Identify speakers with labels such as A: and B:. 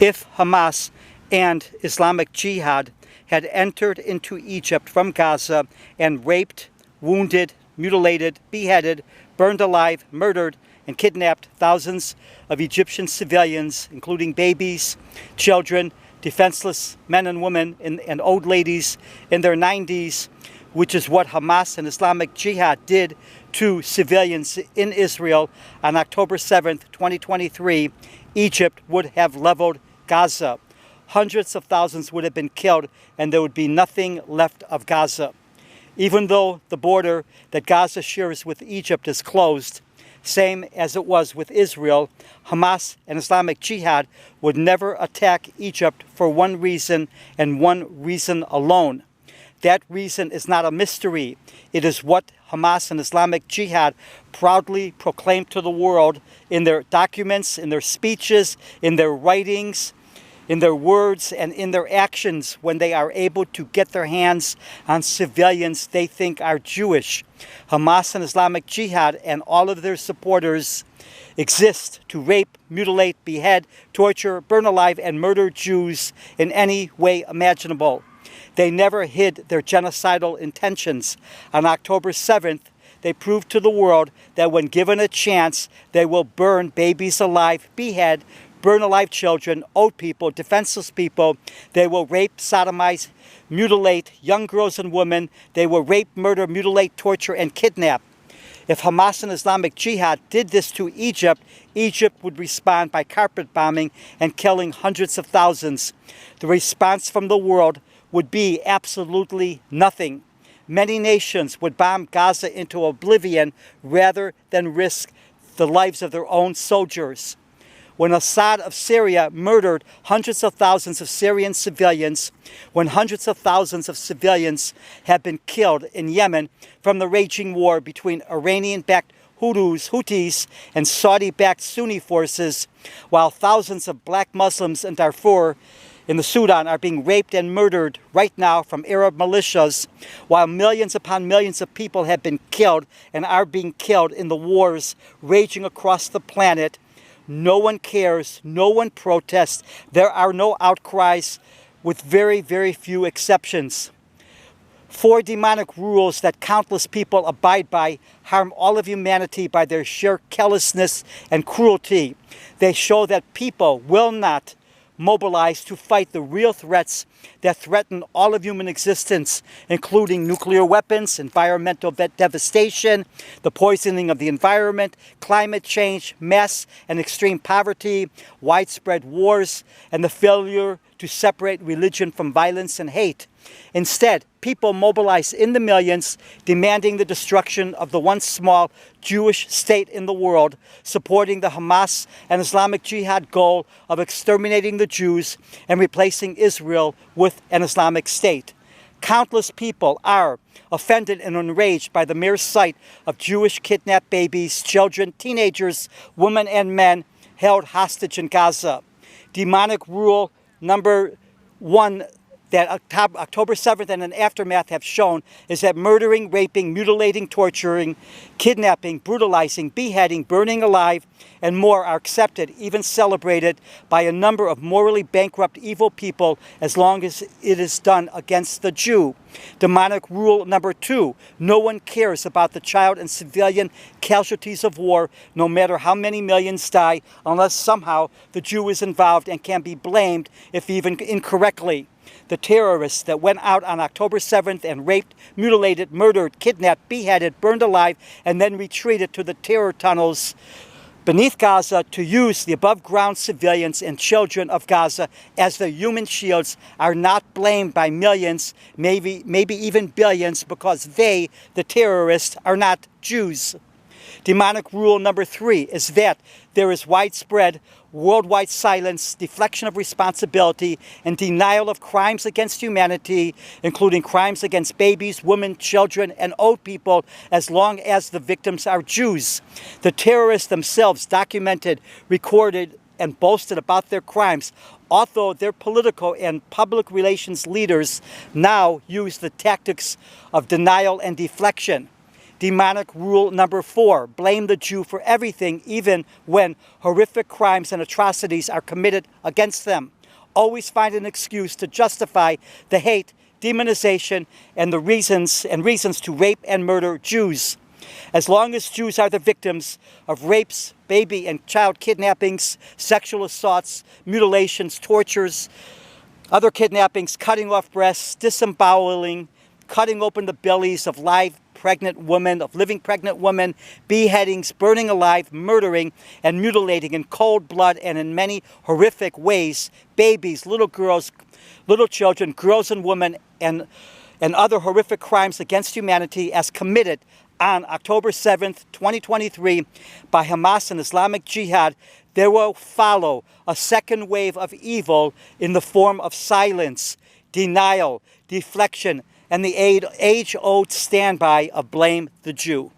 A: If Hamas and Islamic Jihad had entered into Egypt from Gaza and raped, wounded, mutilated, beheaded, burned alive, murdered, and kidnapped thousands of Egyptian civilians, including babies, children, defenseless men and women, and old ladies in their 90s, which is what Hamas and Islamic Jihad did to civilians in Israel on October 7th, 2023, Egypt would have leveled Gaza. Hundreds of thousands would have been killed, and there would be nothing left of Gaza. Even though the border that Gaza shares with Egypt is closed, same as it was with Israel, Hamas and Islamic Jihad would never attack Egypt for one reason and one reason alone. That reason is not a mystery. It is what Hamas and Islamic Jihad proudly proclaim to the world in their documents, in their speeches, in their writings, in their words, and in their actions when they are able to get their hands on civilians they think are Jewish. Hamas and Islamic Jihad and all of their supporters exist to rape, mutilate, behead, torture, burn alive, and murder Jews in any way imaginable. They never hid their genocidal intentions. On October 7th, they proved to the world that when given a chance, they will burn babies alive, behead, burn alive children, old people, defenseless people. They will rape, sodomize, mutilate young girls and women. They will rape, murder, mutilate, torture, and kidnap. If Hamas and Islamic Jihad did this to Egypt, Egypt would respond by carpet bombing and killing hundreds of thousands. The response from the world would be absolutely nothing. Many nations would bomb Gaza into oblivion rather than risk the lives of their own soldiers. When Assad of Syria murdered hundreds of thousands of Syrian civilians, when hundreds of thousands of civilians have been killed in Yemen from the raging war between Iranian-backed Houthis and Saudi-backed Sunni forces, while thousands of black Muslims in Darfur in the Sudan are being raped and murdered right now from Arab militias, while millions upon millions of people have been killed and are being killed in the wars raging across the planet, no one cares, no one protests, there are no outcries, with very, very few exceptions. 4 demonic rules that countless people abide by harm all of humanity by their sheer callousness and cruelty. They show that people will not mobilize to fight the real threats that threaten all of human existence, including nuclear weapons, environmental devastation, the poisoning of the environment, climate change, mass and extreme poverty, widespread wars, and the failure to separate religion from violence and hate. Instead, people mobilize in the millions, demanding the destruction of the once small Jewish state in the world, supporting the Hamas and Islamic Jihad goal of exterminating the Jews and replacing Israel with an Islamic state. Countless people are offended and enraged by the mere sight of Jewish kidnapped babies, children, teenagers, women, and men held hostage in Gaza. Demonic rule number 1 that October 7th and an aftermath have shown is that murdering, raping, mutilating, torturing, kidnapping, brutalizing, beheading, burning alive, and more are accepted, even celebrated, by a number of morally bankrupt evil people as long as it is done against the Jew. Demonic rule number 2, no one cares about the child and civilian casualties of war, no matter how many millions die, unless somehow the Jew is involved and can be blamed, if even incorrectly. The terrorists that went out on October 7th and raped, mutilated, murdered, kidnapped, beheaded, burned alive, and then retreated to the terror tunnels beneath Gaza to use the above-ground civilians and children of Gaza as their human shields are not blamed by millions, maybe even billions, because they, the terrorists, are not Jews. Demonic rule number 3 is that there is widespread worldwide silence, deflection of responsibility, and denial of crimes against humanity, including crimes against babies, women, children, and old people, as long as the victims are Jews. The terrorists themselves documented, recorded, and boasted about their crimes, although their political and public relations leaders now use the tactics of denial and deflection. Demonic rule number 4, blame the Jew for everything, even when horrific crimes and atrocities are committed against them. Always find an excuse to justify the hate, demonization, and the reasons to rape and murder Jews. As long as Jews are the victims of rapes, baby and child kidnappings, sexual assaults, mutilations, tortures, other kidnappings, cutting off breasts, disemboweling, cutting open the bellies of living pregnant women, beheadings, burning alive, murdering, and mutilating in cold blood and in many horrific ways, babies, little girls, little children, girls and women, and other horrific crimes against humanity as committed on October 7th, 2023 by Hamas and Islamic Jihad, there will follow a second wave of evil in the form of silence, denial, deflection, and the age-old standby of blame the Jew.